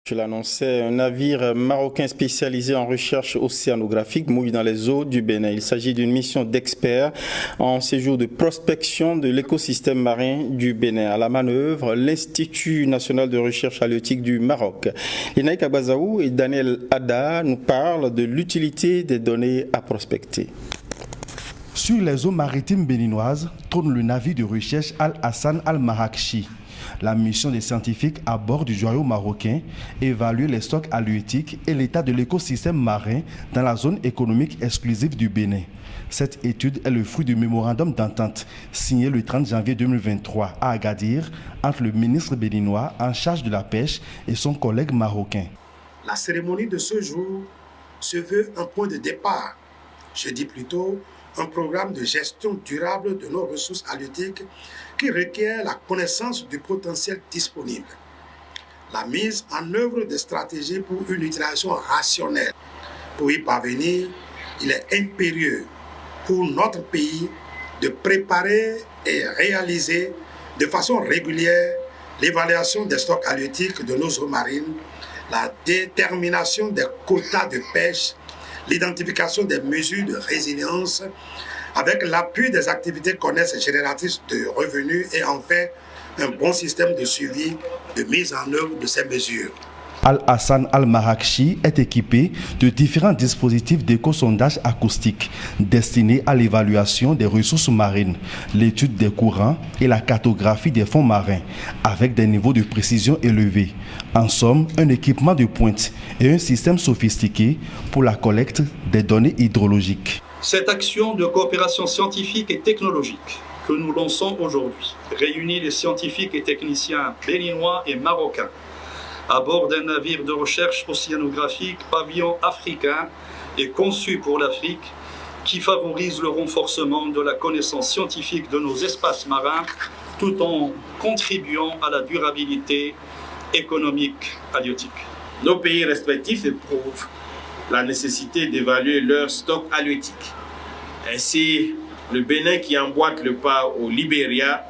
Je l'annonçais, un navire marocain spécialisé en recherche océanographique mouille dans les eaux du Bénin. Il s'agit d'une mission d'experts en séjour de prospection de l'écosystème marin du Bénin. À la manœuvre, l'Institut national de recherche halieutique du Maroc. Inaïk Abazaou et Daniel Ada nous parlent de l'utilité des données à prospecter. Sur les eaux maritimes béninoises tourne le navire de recherche Al-Hassan Al-Marakchi. La mission des scientifiques à bord du joyau marocain évalue les stocks halieutiques et l'état de l'écosystème marin dans la zone économique exclusive du Bénin. Cette étude est le fruit du mémorandum d'entente signé le 30 janvier 2023 à Agadir entre le ministre béninois en charge de la pêche et son collègue marocain. La cérémonie de ce jour se veut un point de départ, je dis plutôt un programme de gestion durable de nos ressources halieutiques qui requiert la connaissance du potentiel disponible, la mise en œuvre de stratégies pour une utilisation rationnelle. Pour y parvenir, il est impérieux pour notre pays de préparer et réaliser de façon régulière l'évaluation des stocks halieutiques de nos eaux marines, la détermination des quotas de pêche, l'identification des mesures de résilience avec l'appui des activités connexes génératrices de revenus et enfin un bon système de suivi de mise en œuvre de ces mesures. Al-Hassan Al-Marakchi est équipé de différents dispositifs d'éco-sondage acoustique destinés à l'évaluation des ressources marines, l'étude des courants et la cartographie des fonds marins avec des niveaux de précision élevés. En somme, un équipement de pointe et un système sophistiqué pour la collecte des données hydrologiques. Cette action de coopération scientifique et technologique que nous lançons aujourd'hui réunit les scientifiques et techniciens béninois et marocains à bord d'un navire de recherche océanographique pavillon africain et conçu pour l'Afrique qui favorise le renforcement de la connaissance scientifique de nos espaces marins tout en contribuant à la durabilité économique halieutique. Nos pays respectifs éprouvent la nécessité d'évaluer leur stock halieutique. Ainsi, le Bénin qui emboîte le pas au Libéria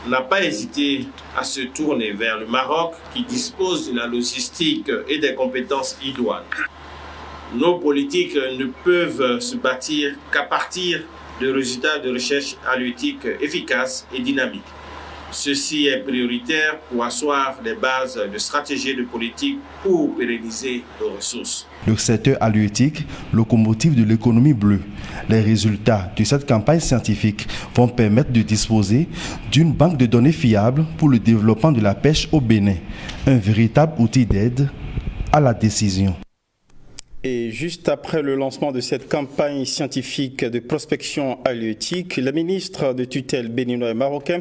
n'a pas hésité à se tourner vers le Maroc qui dispose de la logistique et des compétences idoines. Nos politiques ne peuvent se bâtir qu'à partir de résultats de recherche halieutique efficaces et dynamiques. Ceci est prioritaire pour asseoir les bases de stratégies de politique pour pérenniser nos ressources. Le secteur halieutique, locomotive de l'économie bleue. Les résultats de cette campagne scientifique vont permettre de disposer d'une banque de données fiable pour le développement de la pêche au Bénin, un véritable outil d'aide à la décision. Et juste après le lancement de cette campagne scientifique de prospection halieutique, les ministres de tutelle béninois et marocains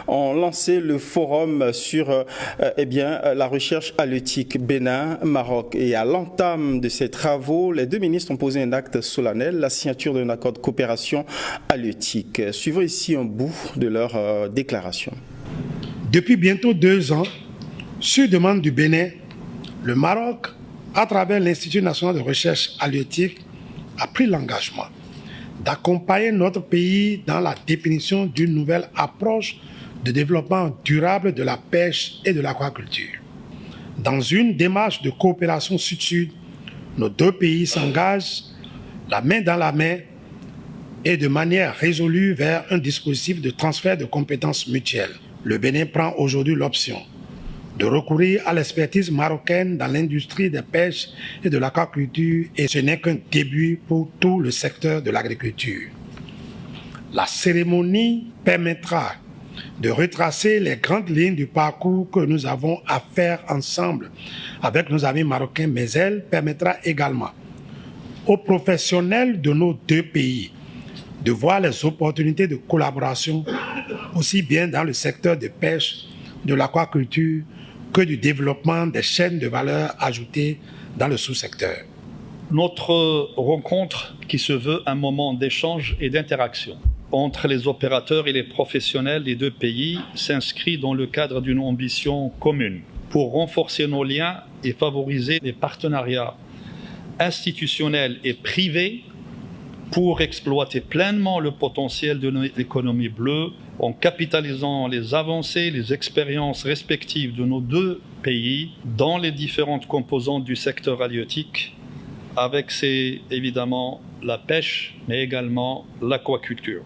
ont lancé le forum sur la recherche halieutique Bénin-Maroc. Et à l'entame de ces travaux, les deux ministres ont posé un acte solennel, la signature d'un accord de coopération halieutique. Suivons ici un bout de leur déclaration. Depuis bientôt 2 ans, sur demande du Bénin, le Maroc, à travers l'Institut national de recherche halieutique, a pris l'engagement d'accompagner notre pays dans la définition d'une nouvelle approche de développement durable de la pêche et de l'aquaculture. Dans une démarche de coopération sud-sud, nos deux pays s'engagent la main dans la main et de manière résolue vers un dispositif de transfert de compétences mutuelles. Le Bénin prend aujourd'hui l'option de recourir à l'expertise marocaine dans l'industrie des pêches et de l'aquaculture, et ce n'est qu'un début pour tout le secteur de l'agriculture. La cérémonie permettra de retracer les grandes lignes du parcours que nous avons à faire ensemble avec nos amis marocains, mais elle permettra également aux professionnels de nos deux pays de voir les opportunités de collaboration aussi bien dans le secteur de pêche, de l'aquaculture, que du développement des chaînes de valeur ajoutée dans le sous-secteur. Notre rencontre qui se veut un moment d'échange et d'interaction entre les opérateurs et les professionnels des deux pays s'inscrit dans le cadre d'une ambition commune pour renforcer nos liens et favoriser les partenariats institutionnels et privés pour exploiter pleinement le potentiel de notre économie bleue en capitalisant les avancées, les expériences respectives de nos deux pays dans les différentes composantes du secteur halieutique, avec évidemment la pêche, mais également l'aquaculture.